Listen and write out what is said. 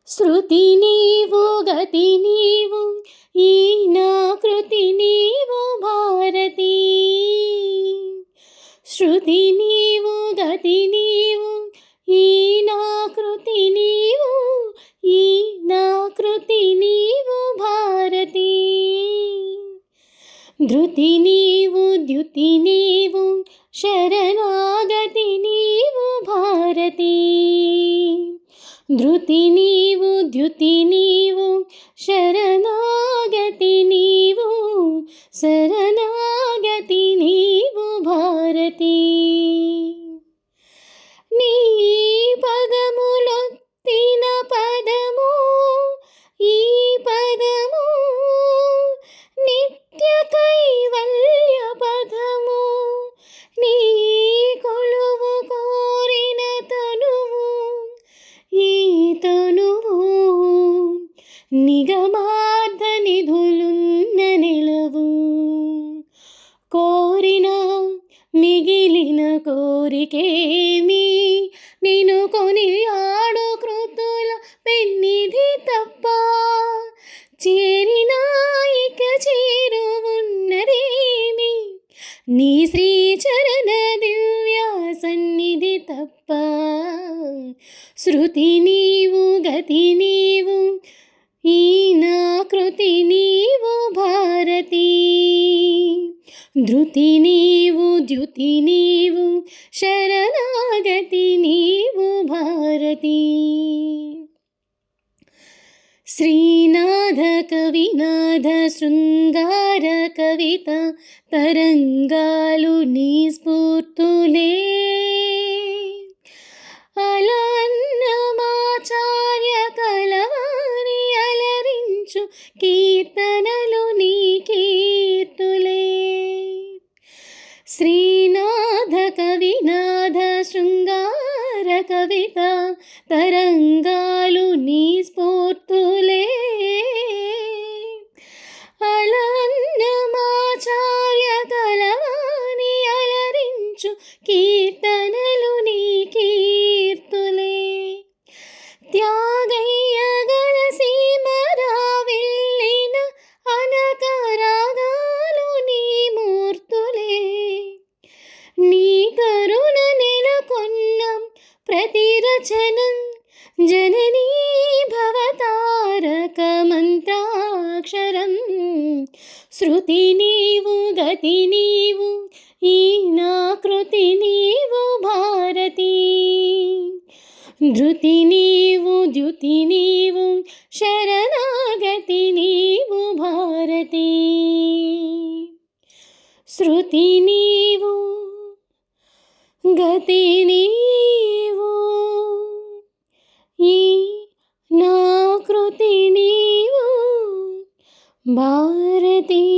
శృతి నీవు గతి నీవు ఈ నా కృతి నీవు భారతి. శృతి నీవు గతి నీవు ఈ నా కృతి నీవు ఈ నా కృతి నీవు భారతి. ధృతి నీవు ద్యుతి నీవు శరణాగతి నీవు భారతి. ధృతి నీవు ద్యుతి నీవు శరణాగతి నీవు శరణాగతి నీవు భారతి. నీ పదములొత్తిన పదము ఈ పదము నిత్య కైవల్య పదము. నీ కొలువు కోరిన తనువు ఈ తనువు నిగమార్థ నిధులున్న నిలవు. కోరిన మిగిలిన కోరికేమి నిన్ను కొని ఆడు కృతుల పెన్నిధి తప్ప. చేరినా ఇక చేరువున్నదేమి నీ శ్రీచరణ దివ్య సన్నిధి తప్ప. శృతి నీవు గతి నీవు ఈ నా కృతి నీవు భారతి. ధృతి నీవు ద్యుతి నీవు శరణాగతి నీవు భారతి. శ్రీనాథ కవినాథ శృంగార కవిత తరంగాలు నీ స్ఫూర్తులే. అలన్నమాచార్య కలవాణి అలరించు కీర్తనలు నీ కీర్తులే. శ్రీనాథ కవినాథ శృంగార కవిత తరంగాలు నీ స్ఫూర్తులే. అలన్నమాచార్య కలవాణి అలరించు కీర్తనలు నీ కీర్తులే. త్యాగయ్య గల సీమరా వెళ్ళిన అనక రాగాలు నీ మూర్తులే. నీ కరుణ నెలకొన్న ప్రతి రచనం జననీ భవతారక మంత్రాక్షరం. శృతి నీవు గతి నీవు ఈ నా కృతి నీవు భారతి. ధృతి నీవు ద్యుతి నీవు శరణాగతి నీవు భారతి. శృతి నీవు గతి నీవు ఈ నా కృతి నీవు భారతి.